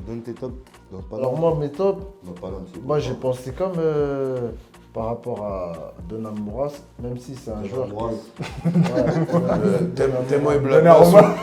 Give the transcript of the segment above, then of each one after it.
donne tes tops. Alors moi, mes tops, moi j'ai bon. pensé comme par rapport à Donald Mouras, même si c'est un joueur qui... Témoin et Donnarumma.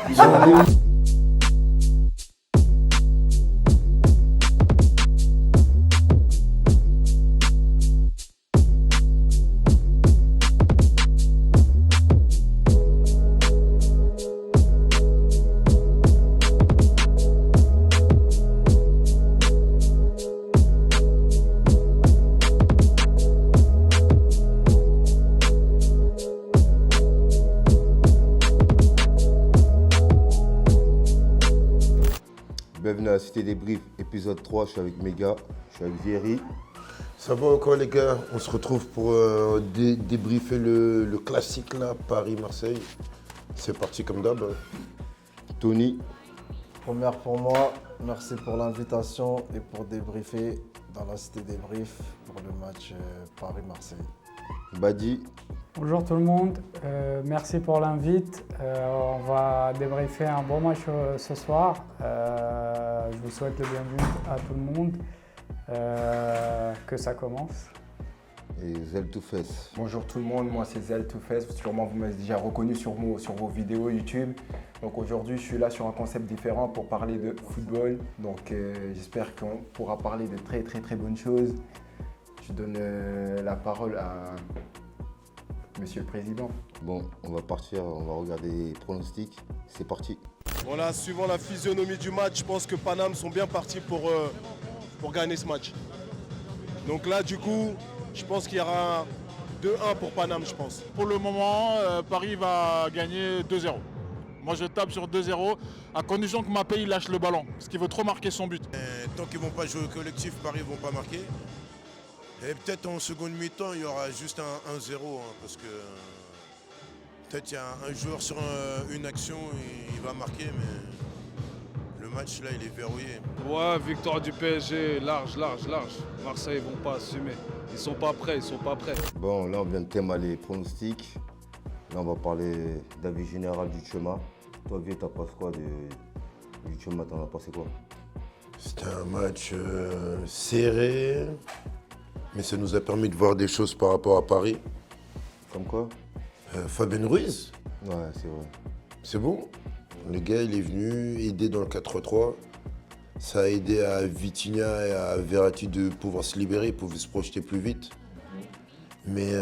Bienvenue à la Cité des Briefs, épisode 3, je suis avec Méga, je suis avec Vieri. Ça va encore les gars? On se retrouve pour débriefer le classique là, Paris-Marseille. C'est parti comme d'hab. Tony. Première pour moi, merci pour l'invitation et pour débriefer dans la Cité des Briefs pour le match Paris-Marseille. Badi. Bonjour tout le monde, merci pour l'invite. On va débriefer un bon match ce soir. Je vous souhaite le bienvenu à tout le monde. Que ça commence. Et Zeltoufès. Bonjour tout le monde, moi c'est Zeltoufès. Sûrement vous m'avez déjà reconnu sur vos vidéos YouTube. Donc aujourd'hui je suis là sur un concept différent pour parler de football. Donc j'espère qu'on pourra parler de très bonnes choses. Je donne la parole à Monsieur le Président. Bon, on va partir, on va regarder les pronostics. C'est parti. Voilà, suivant la physionomie du match, je pense que Paname sont bien partis pour gagner ce match. Donc là, du coup, je pense qu'il y aura 2-1 pour Paname, je pense. Pour le moment, Paris va gagner 2-0. Moi, je tape sur 2-0, à condition que Mbappé il lâche le ballon, parce qu'il veut trop marquer son but. Tant qu'ils ne vont pas jouer au collectif, Paris ne vont pas marquer. Et peut-être en seconde mi-temps, il y aura juste un 1-0, parce que peut-être il y a un joueur sur une action, il va marquer, mais le match là, il est verrouillé. Ouais, victoire du PSG, large. Marseille, ils vont pas assumer. Ils sont pas prêts. Bon, là on vient de thémaler les pronostics. Là on va parler d'avis général du Tchema. Toi, Vieux, t'as pensé quoi du Tchema? T'en as pensé quoi? C'était un match serré, mais ça nous a permis de voir des choses par rapport à Paris. Comme quoi? Fabien Ruiz, Ouais, c'est vrai. c'est bon. Le gars, il est venu aider dans le 4-3. Ça a aidé à Vitinha et à Verratti de pouvoir se libérer, ils pouvaient se projeter plus vite. Mais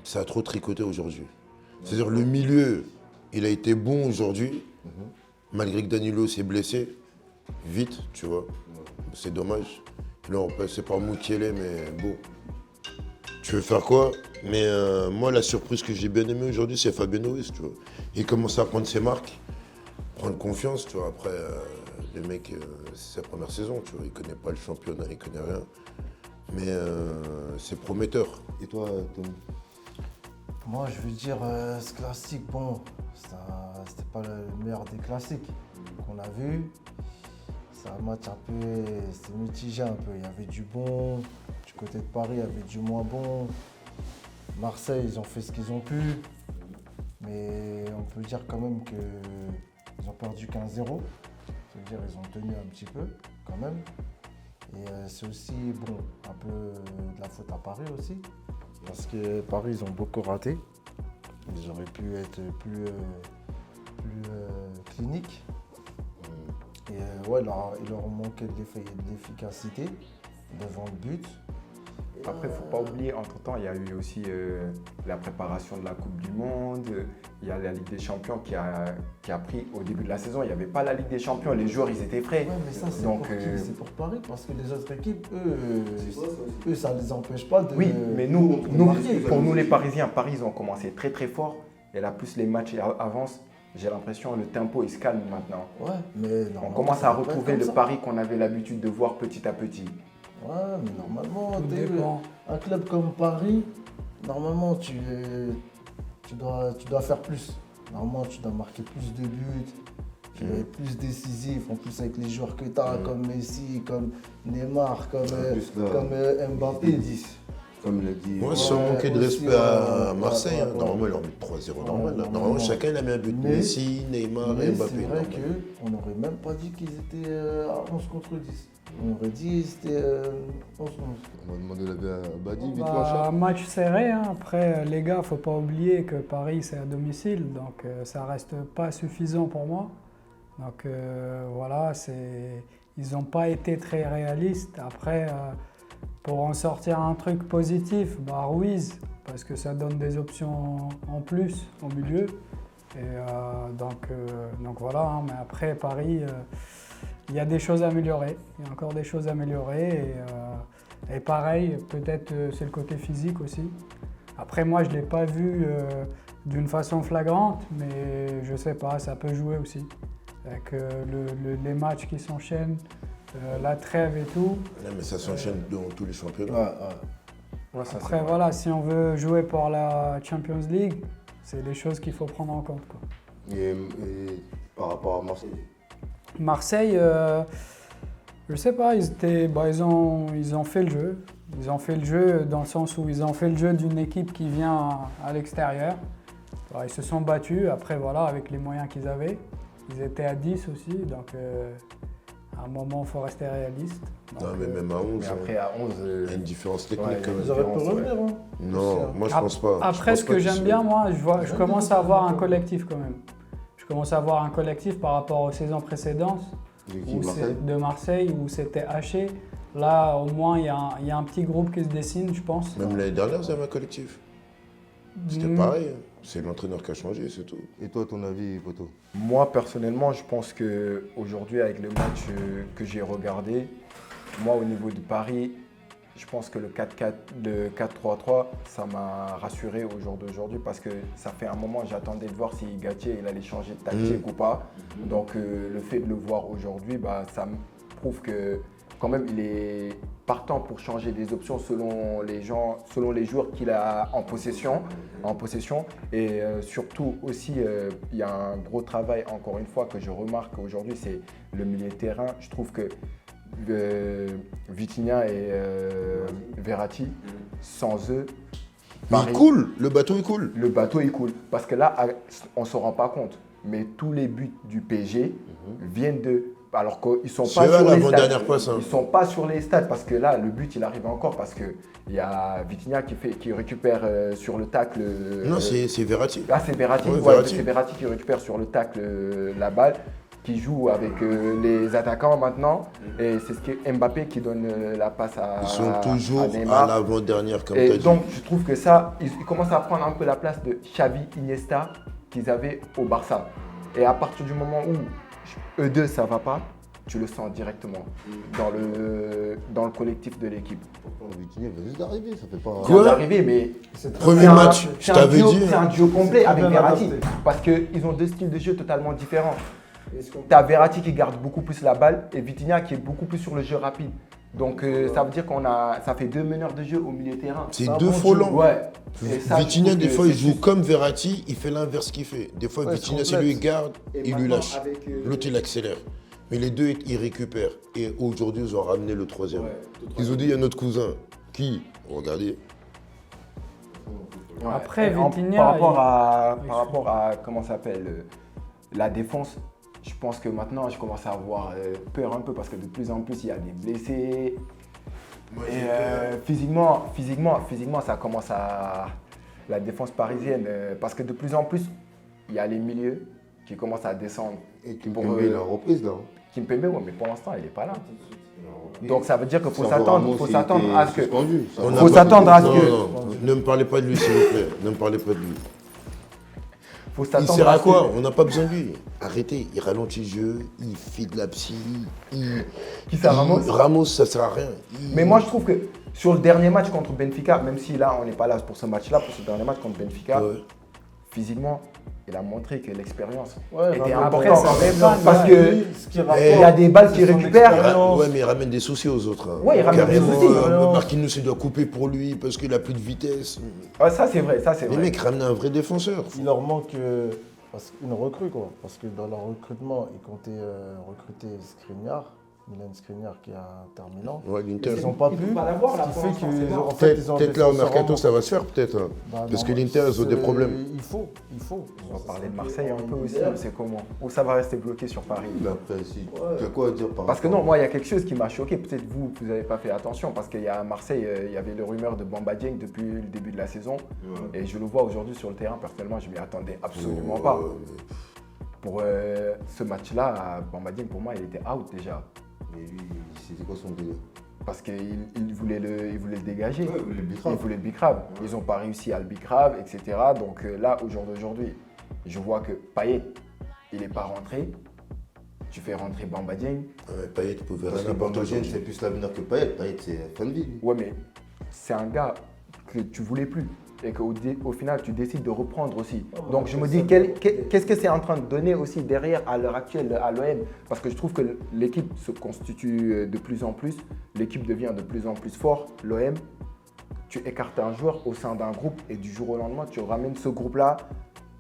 ça a trop tricoté aujourd'hui. C'est-à-dire le milieu, il a été bon aujourd'hui, malgré que Danilo s'est blessé. Vite, tu vois. C'est dommage. Là, on passait par Moukielé, mais bon. Tu veux faire quoi? Mais moi, la surprise que j'ai bien aimée aujourd'hui, c'est Fabien Ruiz, tu vois. Il commence à prendre ses marques, prendre confiance, tu vois. Après, le mec, c'est sa première saison, tu vois. Il connaît pas le championnat, il connaît rien. Mais c'est prometteur. Et toi, Tony? Moi, je veux dire, ce classique, bon, c'était pas le meilleur des classiques qu'on a vu. C'est un match un peu, c'était mitigé un peu. Il y avait du bon, du côté de Paris, il y avait du moins bon. Marseille, ils ont fait ce qu'ils ont pu. Mais on peut dire quand même qu'ils ont perdu 15-0. C'est-à-dire qu'ils ont tenu un petit peu, quand même. Et c'est aussi, bon, un peu de la faute à Paris aussi. Parce que Paris, ils ont beaucoup raté. Ils auraient pu être plus cliniques. Et ouais, il leur manquait de l'efficacité devant le but. Après, il ne faut pas oublier, entre-temps, il y a eu aussi la préparation de la Coupe du Monde. Il y a la Ligue des Champions qui a pris au début de la saison. Il n'y avait pas la Ligue des Champions, les joueurs, ils étaient frais. Ouais, mais ça, c'est Donc, pour qui? C'est pour Paris, parce que les autres équipes, eux, ça ne les empêche pas de... Oui, mais pour nous les Parisiens, Paris, ils ont commencé très fort. Et là, plus les matchs avancent, j'ai l'impression que le tempo, il se calme maintenant. Ouais, mais on commence à retrouver le Paris qu'on avait l'habitude de voir petit à petit. Ouais, mais normalement, un club comme Paris, normalement, tu dois faire plus. Normalement, tu dois marquer plus de buts, tu dois être plus décisif, en plus avec les joueurs que tu as, comme Messi, comme Neymar, comme Mbappé. Comme il a dit. Moi, sans manquer de aussi, respect à Marseille, ouais, hein. ouais. Normalement, il leur met 3-0 normal. Là. Ouais, Normalement, ouais. chacun il a mis un but. Mais- Messi, Neymar et Mais Mbappé. c'est vrai normal. qu'on n'aurait même pas dit qu'ils étaient à 11 contre 10. On aurait dit que c'était 11-11. On va demander l'avis à Badi, vite Bah, machin. match serré, hein. Après les gars, faut pas oublier que Paris c'est à domicile, donc ça reste pas suffisant pour moi. Donc voilà, ils n'ont pas été très réalistes. Après, pour en sortir un truc positif, bah Ruiz, parce que ça donne des options en plus au milieu. Et donc voilà, hein. Mais après Paris, il y a des choses à améliorer. Il y a encore des choses à améliorer. Et pareil, peut-être c'est le côté physique aussi. Après, moi, je ne l'ai pas vu d'une façon flagrante, mais je ne sais pas, ça peut jouer aussi. Avec les matchs qui s'enchaînent, la trêve et tout. Non, mais ça s'enchaîne dans tous les championnats. Ouais, ça, c'est Après, vrai. voilà, si on veut jouer pour la Champions League, c'est des choses qu'il faut prendre en compte, quoi. Et par rapport à Marseille. Marseille, je sais pas, ils ont fait le jeu. Ils ont fait le jeu dans le sens où ils ont fait le jeu d'une équipe qui vient à l'extérieur. Alors, ils se sont battus, après voilà, avec les moyens qu'ils avaient. Ils étaient à 10 aussi, donc à un moment, il faut rester réaliste. Non, Donc, mais même à 11, Mais après, à 11, il y a une différence technique ouais, quand même. Ils auraient pu différence, revenir. Hein. Non, moi je Ap- pense pas. Je Après, pense ce pas que qu'ils j'aime sont- bien, moi, je commence à avoir un collectif quand même. Je commence à avoir un collectif par rapport aux saisons précédentes L'équipe Marseille. de Marseille où c'était haché. Là, au moins, il y a un petit groupe qui se dessine, je pense. Même l'année dernière, vous avez un collectif. C'était Mm. pareil. C'est l'entraîneur qui a changé, c'est tout. Et toi, ton avis, Poto? Moi, personnellement, je pense qu'aujourd'hui, avec le match que j'ai regardé, moi, au niveau de Paris, je pense que le 4-4, le 4-3-3, ça m'a rassuré au jour d'aujourd'hui parce que ça fait un moment, j'attendais de voir si Galtier il allait changer de tactique ou pas. Donc, le fait de le voir aujourd'hui, bah, ça me prouve que quand même, il est partant pour changer des options selon les joueurs qu'il a en possession. Et surtout aussi, il y a un gros travail, encore une fois, que je remarque aujourd'hui, c'est le milieu de terrain. Je trouve que Vitinha et Verratti, sans eux, Mais Paris- il coule, le bateau il coule. le bateau il coule. Parce que là, on ne se rend pas compte, mais tous les buts du PSG viennent de... Alors qu'ils ne sont C'est pas eux à sur les l'avant-dernière stades. passe, hein. Ils sont pas sur les stades parce que là, le but il arrive encore parce qu'il y a Vitinha qui récupère sur le tacle. Non, c'est Verratti. Ah, c'est Verratti. Ouais, Ouais, Verratti. c'est Verratti qui récupère sur le tacle la balle, qui joue avec les attaquants maintenant. Et c'est ce que Mbappé qui donne la passe à Ils sont toujours Neymar. à l'avant-dernière, comme tu Et as dit. donc, je trouve que ça, ils commencent à prendre un peu la place de Xavi, Iniesta qu'ils avaient au Barça. Et à partir du moment où eux deux, ça va pas, tu le sens directement dans le collectif de l'équipe. Vitinha vient juste d'arriver, ça fait pas. Il vient d'arriver, mais Premier c'est un- match, je c'est un t'avais duo- dit. C'est un duo complet avec bien Verratti. adapté. Parce qu'ils ont deux styles de jeu totalement différents. Tu as Verratti qui garde beaucoup plus la balle et Vitinha qui est beaucoup plus sur le jeu rapide. Donc ça veut dire ça fait deux meneurs de jeu au milieu de terrain. C'est un deux bon faux jeu. lents. Ouais. Et ça, je Vitinha, trouve des que fois, il c'est joue juste. comme Verratti, il fait l'inverse qu'il fait. Des fois, Ouais, Vitinha, c'est c'est lui, il garde, Et il lui maintenant, lâche. avec, L'autre, il accélère. Mais les deux, ils récupèrent. Et aujourd'hui, ils ont ramené le troisième. Ouais, Ils ont dit, il y a notre cousin. Qui? Regardez. Ouais. Après, Et par Vitinha, rapport à comment ça s'appelle la défense, je pense que maintenant je commence à avoir peur un peu parce que de plus en plus il y a des blessés. Et physiquement, ça commence à la défense parisienne parce que de plus en plus il y a les milieux qui commencent à descendre. Et Pour, Kimpembe, il a reprise là. Kimpembe, ouais, mais pour l'instant il n'est pas là. Donc ça veut dire qu'il faut Sergio s'attendre, Ramos, faut il s'attendre était à ce que suspendu. Ça On va. n'a Faut pas- s'attendre à ce Non, que- non, ne me parlez pas de lui, s'il vous plaît. Ne me parlez pas de lui. faut Il s'attendre sert à ce quoi? que- On n'a pas besoin de lui. Arrêtez, il ralentit le jeu, il fait de la psy. Qui ça, Ramos Ramos, ça sert à rien. Mais moi, je trouve que sur le dernier match contre Benfica, même si là, on n'est pas là pour ce match-là, pour ce dernier match contre Benfica, Ouais. physiquement, il a montré que l'expérience Ouais, était Ramos, après, importante. ça dépend, Parce que ce qui il y a des balles qu'il récupère. Ouais, mais il ramène des soucis aux autres. hein. Ouais, il ramène des Carrément, soucis. Marquinhos, il doit couper pour lui parce qu'il a plus de vitesse. Ouais, ça, c'est vrai, ça, c'est Les vrai. mecs ramenent un vrai défenseur. Il leur manque une recrue, quoi. Parce que dans leur recrutement, ils comptaient recruter Skriniar. Milan Skriniar qui est un terminant. Ouais, l'Inter. Ils n'ont pas Ils pu. peuvent pas l'avoir, là, Ce qui pour fait l'instant, qu'ils c'est ont mort. en fait, ils ont Peut-être là au des mercato sorts ça va se faire peut-être. Hein. Bah, Parce non, que l'Inter ils ont des c'est- problèmes. Il faut. On va parler de Marseille un peu aussi, on sait comment. Ou ça va rester bloqué sur Paris. Mais après, si, tu as quoi à dire par Parce que rapport- non, moi, il y a quelque chose qui m'a choqué. Peut-être vous n'avez pas fait attention. Parce qu'il y a à Marseille, il y avait le rumeur de Bamba Dieng depuis le début de la saison. Ouais. Et je le vois aujourd'hui sur le terrain. Personnellement, je ne m'y attendais absolument pas. Pour ce match-là, Bamba Dieng, pour moi, il était out déjà. Mais lui, c'était quoi son délire? Parce qu'il voulait le dégager. Ouais, le Bicrave. Il voulait le bicrave. Ils n'ont pas réussi à le bicrave, etc. Donc là, au jour d'aujourd'hui, je vois que Payet, il n'est pas rentré. Tu fais rentrer Bamba Dieng. Ouais, Payet pouvait Parce faire que n'importe Bamba quoi. c'est plus l'avenir que Payet. Payet, c'est fin de vie. lui. Ouais, mais c'est un gars que tu voulais plus. Et qu'au final, tu décides de reprendre aussi. Donc je me dis, qu'est-ce que c'est en train de donner aussi derrière à l'heure actuelle à l'OM? Parce que je trouve que l'équipe se constitue de plus en plus. L'équipe devient de plus en plus fort. L'OM, tu écartes un joueur au sein d'un groupe et du jour au lendemain, tu ramènes ce groupe-là.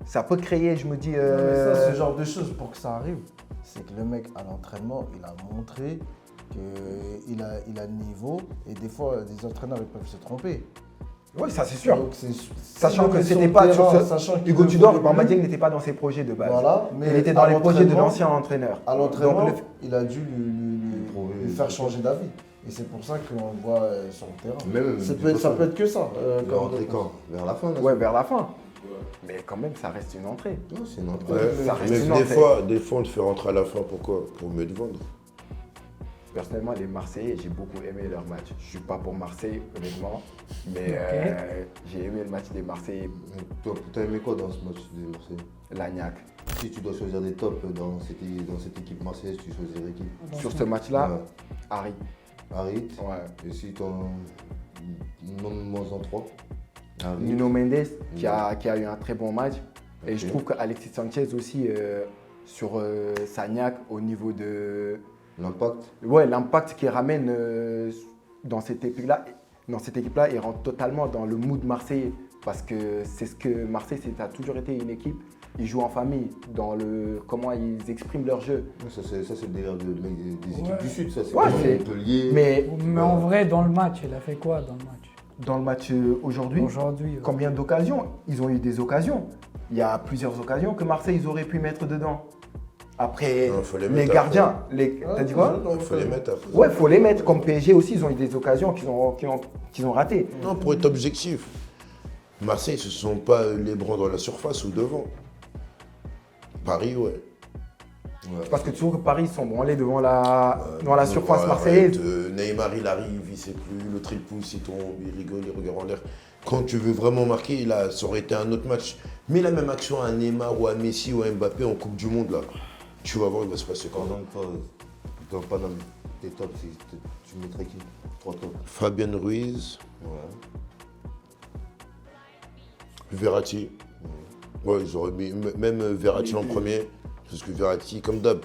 Ça peut créer, je me dis... Non, mais ça, ce genre de choses, pour que ça arrive, c'est que le mec, à l'entraînement, il a montré qu'il a le niveau. Et des fois, les entraîneurs, ils peuvent se tromper. Oui, ça c'est sûr. Donc, Sachant que sur c'était le pas terrain, sur ce... sachant qu'il Hugo ne Tudor, voulait Bamba plus. Dieng n'était pas dans ses projets de base. Voilà, mais il était dans à les projets de l'entraînement- l'ancien entraîneur. À l'entraînement, Donc, il a dû lui faire changer d'avis. Et c'est pour ça qu'on le voit sur le terrain. Même, Ça peut être que ça. Il va rentrer quand? Vers la fin là, ouais, vers la fin. Mais quand même, ça reste une entrée. Non, c'est une entrée. Ouais, Ça reste mais une des entrée. fois, on te fait rentrer à la fin, pourquoi? Pour mieux te vendre. Personnellement, les Marseillais, j'ai beaucoup aimé leur match. Je suis pas pour Marseille, honnêtement, mais j'ai aimé le match des Marseillais, Toi, t'as aimé quoi dans ce match de Marseille? Lagnac. Si tu dois choisir des tops dans cette équipe marseillaise, tu choisirais qui? Sur ce match-là, Ouais. Harry. Harit. Ouais. Et si t'en nommes moins en 3? Nuno Mendes, qui a eu un très bon match. Et Ok. je trouve qu'Alexis Sanchez aussi, sur Sagnac, au niveau de... L'impact? Ouais, l'impact qu'il ramène dans cette équipe-là, il rentre totalement dans le mood marseillais. Parce que c'est ce que Marseille, ça a toujours été une équipe. Ils jouent en famille, dans comment ils expriment leur jeu. Ça, c'est le délire des équipes Ouais. du Sud, ça. C'est Ouais, comme c'est- Montpellier. Mais Mais en vrai, dans le match, il a fait quoi dans le match dans le match aujourd'hui, aujourd'hui? combien d'occasions? Ils ont eu des occasions. Il y a plusieurs occasions que Marseille, ils auraient pu mettre dedans. Après, Non, faut les les mettre gardiens, t'as dit quoi? Il faut les mettre après. Ouais, faut les mettre. Comme PSG aussi, ils ont eu des occasions qu'ils ont ratées. Non, pour être objectif, Marseille, ce ne sont pas les bras dans la surface ou devant. Paris, ouais. Parce que tu trouves que Paris, ils sont branlés devant la Donc, surface ouais, marseillaise. arrête, Neymar, il arrive, il sait plus, l'autre il pousse, il tombe, il rigole, il regarde en l'air. Quand tu veux vraiment marquer, là, ça aurait été un autre match. Mais la même action à Neymar ou à Messi ou à Mbappé en Coupe du Monde, là, tu vas voir, il va se passer quoi. Pardon, toi, dans Paname, tes tops, tu mettrais qui? 3 tops. Fabien Ruiz, Ouais. Verratti. Ouais, j'aurais mis même Verratti en premier. Parce que Verratti, comme d'hab,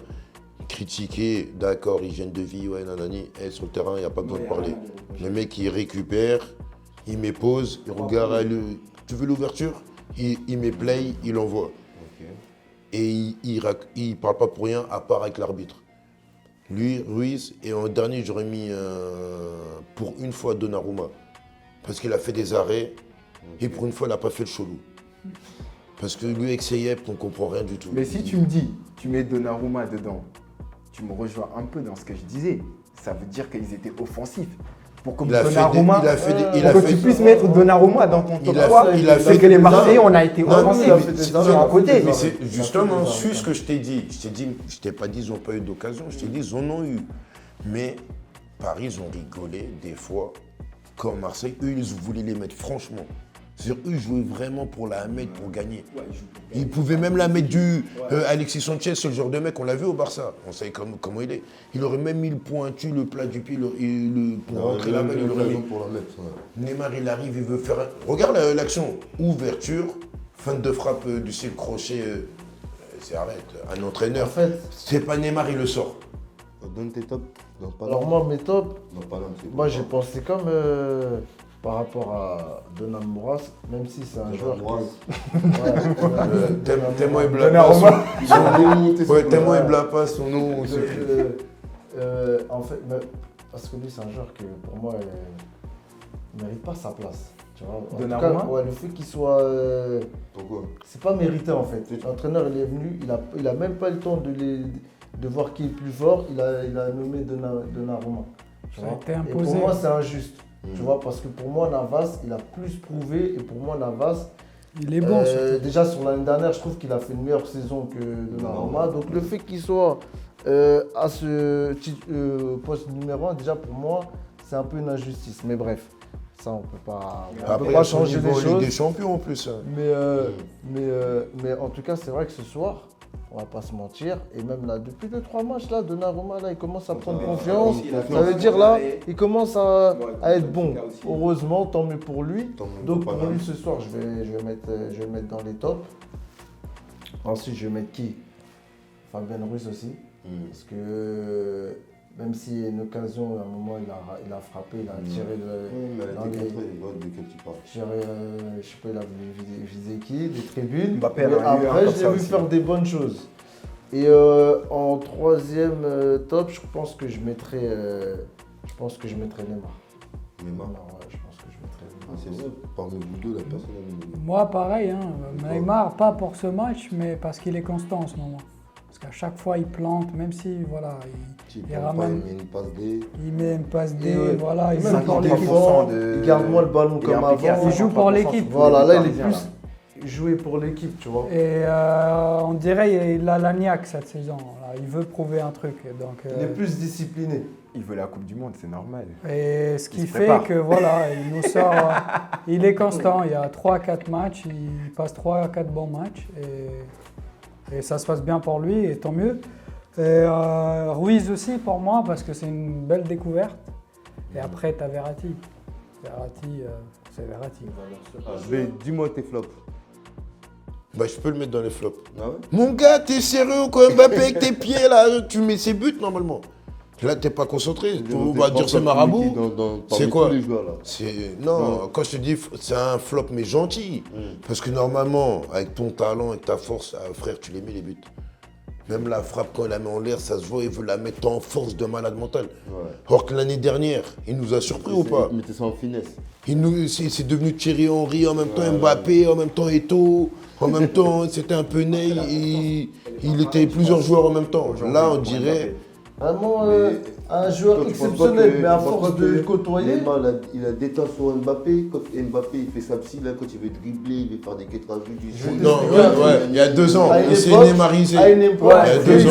critiqué, d'accord, hygiène de vie, ouais, nanani, et sur le terrain, il n'y a pas besoin de parler. Le mec, il récupère, il met pause, il regarde, tu veux l'ouverture? Il met play, il envoie. Ok. Et il parle pas pour rien, à part avec l'arbitre. Lui, Ruiz, et en dernier, j'aurais mis pour une fois Donnarumma. Parce qu'il a fait des arrêts, et pour une fois, il n'a pas fait le chelou. Parce que lui, avec ses yep, on ne comprend rien du tout. Mais si tu me dis, tu mets Donnarumma dedans, tu me rejoins un peu dans ce que je disais. Ça veut dire qu'ils étaient offensifs. Pour que Il a fait Donnarumma, des- il a fait des- il pour a que fait- tu puisses mettre Donnarumma dans ton top Il a 3, fait- il a c'est fait- que les Marseillais, on a été Non, mais offensifs. il a fait des sur arrêts. un côté. Mais c'est justement, suis ce que je t'ai dit. Je t'ai pas dit ils n'ont pas eu d'occasion, je t'ai dit ils en ont eu. Mais Paris, ils ont rigolé des fois. Comme Marseille, eux, ils voulaient les mettre franchement. C'est-à-dire, eux, ils jouaient vraiment pour la mettre, pour gagner. Ils pouvaient même la mettre Alexis Sanchez, c'est le genre de mec, on l'a vu au Barça. On sait comment il est. Il aurait même mis le pointu, le plat du pied, pour rentrer la balle, il aurait mis. Pour la mettre, ouais. Neymar, il arrive, il veut faire. Regarde l'action. Ouverture, fin de frappe du style crochet. C'est arrête. Un entraîneur. En fait, C'est pas Neymar, il le sort. Donne tes tops dans Paname. alors moi, mes tops, Dans Paname, c'est moi quoi? j'ai pensé comme par rapport à Donan Mouras, même si c'est un joueur. Mouras. Tellement il blâme pas Donnarumma. son nom. Ouais, tellement il blâme pas son nom. En fait, parce que lui, c'est un joueur que pour moi, il ne mérite pas sa place. Tu vois. En tout cas, ouais, le fait qu'il soit. Pourquoi? C'est pas mérité en fait. L'entraîneur, il est venu, il a même pas eu le temps de voir qui est plus fort. Il a nommé Donnarumma. Tu vois. été imposé. Et pour moi, c'est injuste. Tu vois, parce que pour moi, Navas, il a plus prouvé. Et pour moi, Navas. Il est bon. Déjà sur l'année dernière, je trouve qu'il a fait une meilleure saison que Donnarumma. Donc le fait qu'il soit à ce poste numéro 1, déjà pour moi, c'est un peu une injustice. Mais bref, ça on peut pas changer les choses. Des champions en plus. Hein. Mais en tout cas, c'est vrai que ce soir, on va pas se mentir, et même là, depuis 2-3 matchs, là, Donnarumma, là, il commence à prendre confiance. Ça veut dire là, il commence à être bon. Heureusement, tant mieux pour lui. Donc pour lui ce soir, je vais le mettre dans les tops. Ensuite, je vais mettre qui? Fabien Ruiz aussi. Parce que même s'il y a une occasion, à un moment, il a frappé, il a tiré je sais pas, il a visé qui, des tribunes. Mbappé, après, je l'ai vu faire des bonnes choses. Et en troisième top, je pense que je mettrais Neymar. Neymar. Ouais, je pense que je mettrais Neymar. C'est vrai, parmi vous deux, la personne a mis. Moi, pareil. Hein. Neymar, pas pour ce match, mais parce qu'il est constant en ce moment. Parce qu'à chaque fois, il plante, même si voilà, il ramène. Il met une passe D, voilà. Il joue pour l'équipe. Il garde moins le ballon comme avant. Il joue pour l'équipe. Voilà, là, il est plus joué pour l'équipe, tu vois. Et on dirait qu'il a la niaque cette saison. Là. Il veut prouver un truc. Donc, il est plus discipliné. Il veut la Coupe du Monde, c'est normal. Et ce qui fait que voilà, il nous sort. Il est constant. Il y a 3-4 matchs. Il passe 3-4 bons matchs. Et ça se passe bien pour lui, et tant mieux. Et Ruiz aussi pour moi, parce que c'est une belle découverte. Et après, tu as Verratti. Verratti, c'est Verratti. Dis-moi tes flops. Bah, je peux le mettre dans les flops. Ah ouais? Mon gars, t'es sérieux quand Mbappé avec tes pieds là, tu mets ses buts normalement. Là, t'es pas concentré. On va dire c'est marabout. C'est quoi? Non, quand je te dis c'est un flop mais gentil. Parce que normalement, avec ton talent, avec ta force, frère, tu les mets les buts. Même la frappe, quand il la met en l'air, ça se voit, il veut la mettre en force de malade mental. Ouais. Or que l'année dernière, il nous a surpris ou pas? Il mettait ça en finesse. C'est devenu Thierry Henry, en même temps Mbappé, en même temps Eto'o, en même temps c'était un peu Ney, il était plusieurs joueurs en même temps. Là, on dirait... Vraiment un joueur exceptionnel, mais à force de le côtoyer. Neymar, il a des temps sur Mbappé. Quand Mbappé il fait sa psy, là, quand il veut dribbler, il veut faire des quêtes du Non, il y a 2 ans, il s'est Neymarisé. Il y a 2 ans.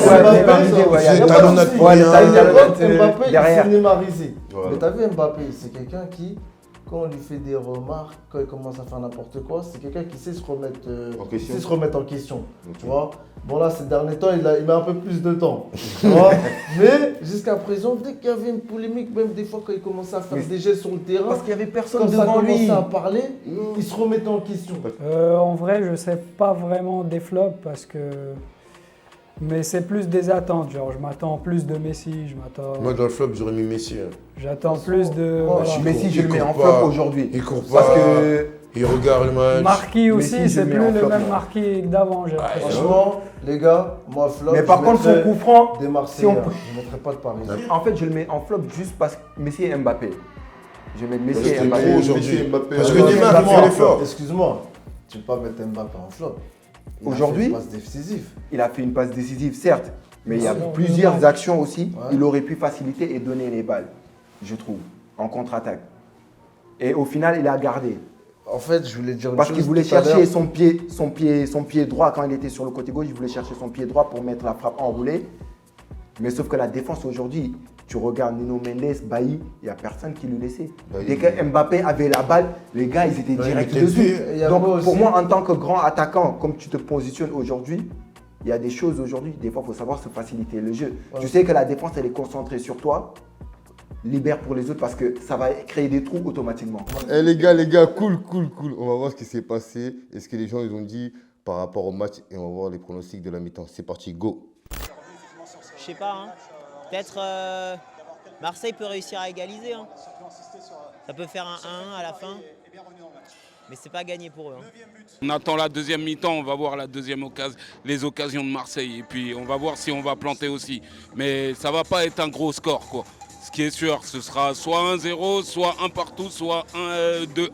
Mbappé, il s'est Neymarisé. Mais t'as vu Mbappé, c'est quelqu'un qui, quand on lui fait des remarques, quand il commence à faire n'importe quoi, c'est quelqu'un qui sait se remettre en question. Tu vois. Bon là, ces derniers temps, il met un peu plus de temps. Tu vois. Mais jusqu'à présent, dès qu'il y avait une polémique, même des fois quand il commençait à faire des gestes sur le terrain, parce qu'il n'y avait personne quand devant lui, ça commençait à parler, il se remettait en question. En vrai, je ne sais pas vraiment des flops parce que... Mais c'est plus des attentes, genre je m'attends plus de Messi, Moi dans le flop j'aurais mis Messi. Hein. J'attends plus de... Messi je le mets en flop aujourd'hui. Il court pas, il regarde le match. Marquis aussi, c'est plus le même Marquis d'avant, j'ai l'impression. Franchement, les gars, moi flop, mais par contre son coup franc, des Marseillais, je ne mettrais pas de Paris. En fait je le mets en flop juste parce que Messi et Mbappé. Je vais mettre Messi et Mbappé aujourd'hui. Parce que Neymar il fait l'effort. Excuse-moi, tu ne peux pas mettre Mbappé en flop. Aujourd'hui, il a fait une passe décisive, certes, mais il y a plusieurs actions aussi. Ouais. Il aurait pu faciliter et donner les balles, je trouve, en contre-attaque. Et au final, il a gardé. En fait, je voulais dire une parce qu'il voulait chercher son pied droit quand il était sur le côté gauche. Il voulait chercher son pied droit pour mettre la frappe enroulée. Mais sauf que la défense aujourd'hui, tu regardes Nuno Mendes, Bailly, il n'y a personne qui le laissait. Dès que Mbappé avait la balle, les gars, ils étaient direct dessus. Donc pour moi, en tant que grand attaquant, comme tu te positionnes aujourd'hui, il y a des choses aujourd'hui, des fois, il faut savoir se faciliter le jeu. Ouais. Tu sais que la défense, elle est concentrée sur toi. Libère pour les autres parce que ça va créer des trous automatiquement. Hey les gars, cool. On va voir ce qui s'est passé et ce que les gens ils ont dit par rapport au match et on va voir les pronostics de la mi-temps. C'est parti, go. Je sais pas, hein. Peut-être Marseille peut réussir à égaliser. Hein. Ça peut faire un 1-1 à la fin. mais c'est pas gagné pour eux. Hein. On attend la deuxième mi-temps, on va voir les occasions de Marseille. Et puis on va voir si on va planter aussi. Mais ça ne va pas être un gros score, quoi. Ce qui est sûr, ce sera soit 1-0, soit 1 partout, soit 2-1.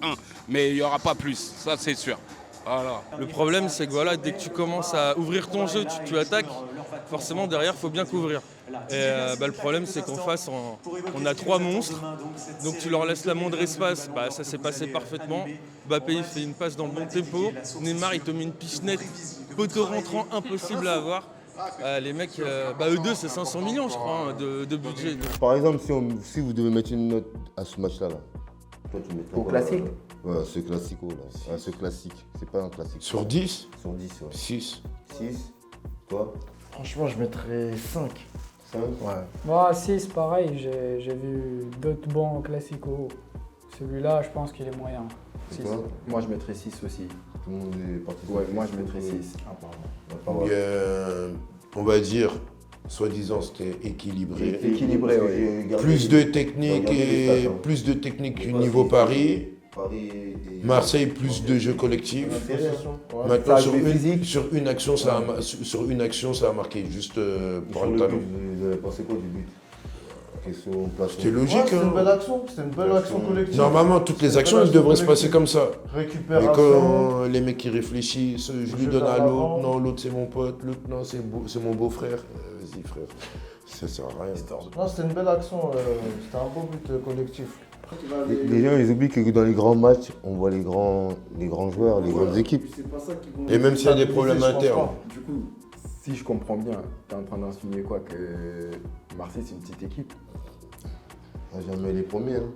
Mais il n'y aura pas plus, ça c'est sûr. Voilà. Le problème, c'est que voilà, dès que tu commences à ouvrir ton jeu, tu attaques, forcément derrière, il faut bien couvrir. Et le problème, c'est qu'en face, on a 3 monstres, donc tu leur laisses la moindre espace. Ça s'est passé parfaitement. Mbappé, il fait une passe dans le bon tempo. Neymar, il te met une pichenette, poteau rentrant, impossible à avoir. Les mecs, eux deux, c'est 500 millions, je crois, hein, de budget. Par exemple, si vous devez mettre une note à ce match-là, toi tu mets Au classique. Ouais, ce classico-là. Ce classique. C'est pas un classique. Sur 10 Sur 10, ouais. 6. 6. Toi Franchement, je mettrais 5. 5. Ouais. Moi, 6, pareil, j'ai vu d'autres bons classicos. Celui-là, je pense qu'il est moyen. Et toi Moi, je mettrais 6 aussi. Tout le monde est parti. Ouais, moi, je mettrais 6. On va dire, soi-disant, c'était équilibré. Équilibré, oui. Plus de technique et plus de technique du niveau Paris. Marseille, plus de jeu collectif. Maintenant, sur une action, ça a marqué, juste pour le talent. Vous avez pensé quoi du but? C'était logique. Ouais, c'était une belle action, c'était une belle action collective. Normalement, toutes les actions, elles devraient se passer comme ça. Récupération. Mais quand les mecs qui réfléchissent, je lui donne à l'autre, non, l'autre c'est mon pote, l'autre non, c'est mon beau-frère. Vas-y frère, ça sert à rien. Non, c'était une belle action, c'était un beau but collectif. Les gens, ils oublient que dans les grands matchs, on voit les grands joueurs, les grandes équipes. Et même s'il y a des problèmes internes. Du coup, si je comprends bien, tu es en train d'insinuer quoi? Que Marseille, c'est une petite équipe? Jamais les premiers. Hein.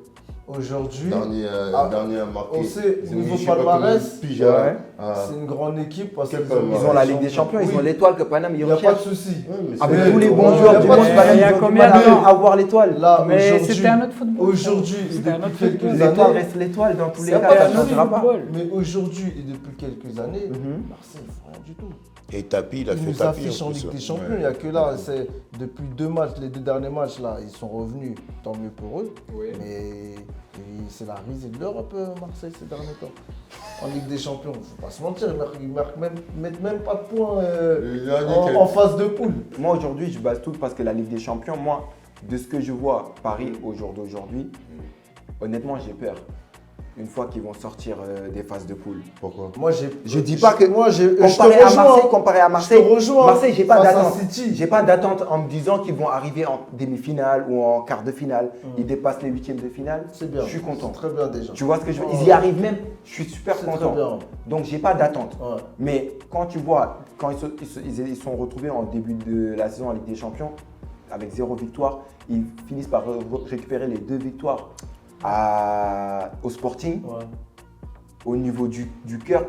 Aujourd'hui, dernier à marquer. on sait, au niveau palmarès, c'est une grande équipe parce qu'ils ont la Ligue des Champions, ils ont l'étoile que Paname, ils recherchent. Il n'y a pas de recherchent. souci. Avec tous les bons joueurs du monde, il y a combien de temps avoir l'étoile? Mais c'était un autre football. Aujourd'hui, c'était un autre quelques football. L'étoile années, reste l'étoile dans tous les C'était cas, ça un ne autre changera pas. football. mais aujourd'hui et depuis quelques années, Marseille ne fait rien du tout. Et Tapi, il a Ils fait nous Tapi. affichent en Ligue des Champions, il n'y a que là, c'est depuis 2 matchs, les 2 derniers matchs là, ils sont revenus, tant mieux pour eux. Oui. Mais c'est la risée de l'Europe, Marseille, ces derniers temps. En Ligue des Champions, il ne faut pas se mentir, ils ne mettent même pas de points en phase de poule. Moi aujourd'hui, je base tout parce que la Ligue des Champions, moi, de ce que je vois Paris au jour d'aujourd'hui, honnêtement, j'ai peur. Une fois qu'ils vont sortir des phases de poule. Pourquoi? Moi, je dis pas que comparé à Marseille, Marseille, j'ai pas d'attente. J'ai pas d'attente en me disant qu'ils vont arriver en demi-finale ou en quart de finale. Ils dépassent les 8e de finale. C'est bien. Je suis content. Très bien déjà. Tu vois ce que je veux dire? Ils y arrivent même. Je suis super C'est content. très bien. Donc j'ai pas d'attente. Ouais. Mais quand tu vois, quand ils sont retrouvés en début de la saison en Ligue des Champions avec 0 victoire, ils finissent par récupérer les 2 victoires au Sporting. Ouais. Au niveau du cœur,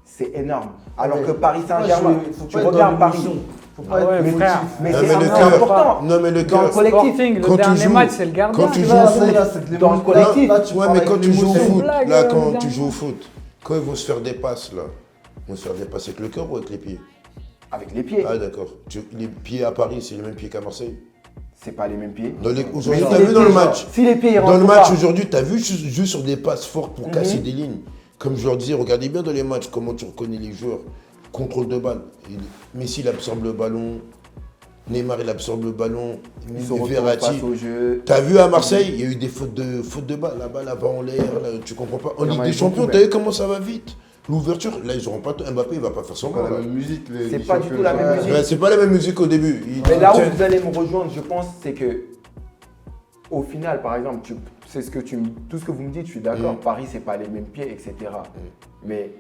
c'est énorme. Alors que Paris Saint-Germain, tu regardes regardes Paris. Faut pas être émotif. Mais Non, c'est mais le important. cœur. Non, mais le Dans le cœur. collectif. Sporting, le Quand tu dernier joues- match, c'est le gardien. quand tu qui joues va- Dans le collectif. Ouais, mais quand tu joues au foot, blague, là, le quand dernier tu joues au match. foot, quand ils vont se faire des passes, là, ils vont se faire des passes avec le cœur ou avec les pieds? Avec les pieds. Ah, d'accord. Les pieds à Paris, c'est les mêmes pieds qu'à Marseille? C'est pas les mêmes pieds. Aujourd'hui, Mais t'as si vu les dans le pieds- match? Si les pieds ils Dans le rentrent match pas, aujourd'hui, tu as vu juste sur des passes fortes pour casser des lignes. Comme je leur disais, regardez bien dans les matchs comment tu reconnais les joueurs. Contrôle de balle. Messi, il absorbe le ballon. Neymar, il absorbe le ballon. ils se retrouvent Verratti. face au jeu. T'as vu à Marseille, il y a eu des fautes de balle. La balle va en l'air, là, tu comprends pas. En Il y en Ligue a des eu Champions, beaucoup, t'as vu comment ça va vite. L'ouverture, là, ils auront pas. Mbappé, il va pas faire son Pas goal, la là. même musique. C'est pas du tout la même musique. Ouais, c'est pas la même musique au début. Mais là où vous allez me rejoindre, je pense, c'est que au final, par exemple, tout ce que vous me dites, je suis d'accord. Paris, c'est pas les mêmes pieds, etc. Mais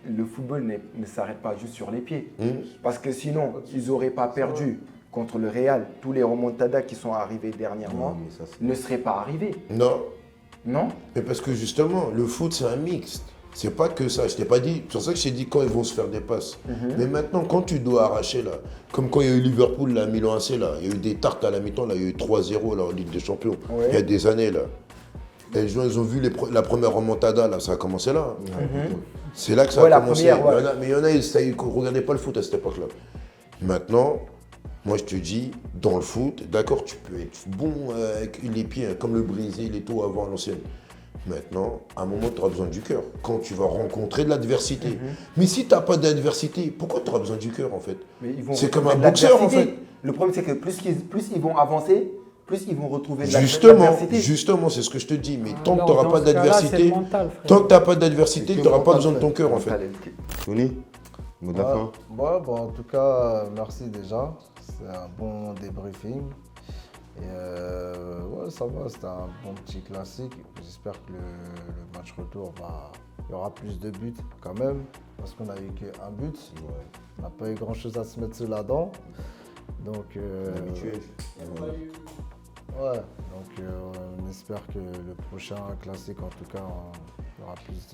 le football ne s'arrête pas juste sur les pieds. Parce que sinon, ils n'auraient pas perdu contre le Real. Tous les remontadas qui sont arrivés dernièrement ne seraient pas arrivés. Non. Non? Mais parce que justement, le foot, c'est un mixte. C'est pas que ça. Je t'ai pas dit. C'est pour ça que je t'ai dit quand ils vont se faire des passes. Mais maintenant, quand tu dois arracher, là, comme quand il y a eu Liverpool, là, Milan AC, là, il y a eu des tartes à la mi-temps, là, il y a eu 3-0 là, en Ligue des Champions. Ouais. Il y a des années, là. Et les gens, ils ont vu la première remontada, là, ça a commencé là. C'est là que ça a commencé. Première, ouais. Mais il y en a, ils ne regardaient pas le foot à cette époque-là. Maintenant, moi je te dis, dans le foot, d'accord, tu peux être bon avec les pieds, hein, comme le Brésil et tout avant à l'ancienne. Maintenant, à un moment, tu auras besoin du cœur. Quand tu vas rencontrer de l'adversité. Mais si tu n'as pas d'adversité, pourquoi tu auras besoin du cœur, en fait? C'est comme un boxeur, en fait. Le problème, c'est que plus ils vont avancer, plus ils vont retrouver de l'adversité. Justement, c'est ce que je te dis. Mais tant que tu n'auras pas d'adversité, tu n'auras pas besoin de ton cœur, en fait. Tony, mot de la fin. En tout cas, merci déjà. C'est un bon débriefing. Et ça va, c'était un bon petit classique. J'espère que le match retour, il y aura plus de buts quand même, parce qu'on a eu qu'un but. On n'a pas eu grand chose à se mettre sous la dent. Donc, on espère que le prochain classique, en tout cas, il y aura plus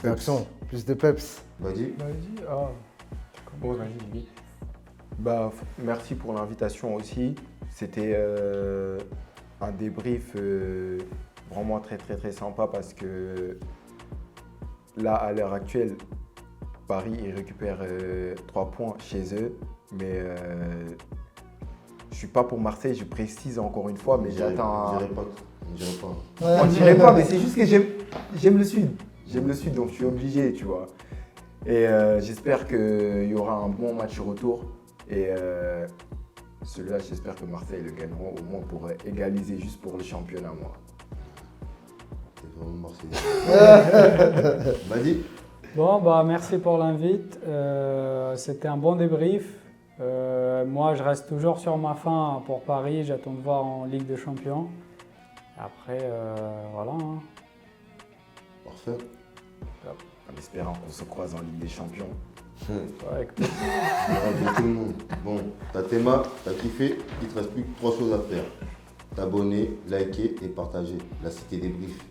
d'action, plus de peps. Vas-y. Merci pour l'invitation aussi. C'était un débrief vraiment très très très sympa parce que là, à l'heure actuelle, Paris il récupère 3 points chez eux, mais je suis pas pour Marseille, je précise encore une fois, mais j'attends. Je dirais pas, mais c'est juste que j'aime le Sud. J'aime le Sud, donc je suis obligé, tu vois. Et j'espère qu'il y aura un bon match retour. Et celui-là, j'espère que Marseille le gagneront au moins pour égaliser juste pour le championnat, moi. C'est vraiment Marseille. Vas-y. Bon, merci pour l'invite. C'était un bon débrief. Moi, je reste toujours sur ma faim pour Paris. J'attends de voir en Ligue des Champions. Après, voilà. Parfait. En espérant qu'on se croise en Ligue des Champions. Avec tout le monde. Bon, t'as tes mains, t'as kiffé, il te reste plus que 3 choses à faire. T'abonner, liker et partager. Là, c'était débrief.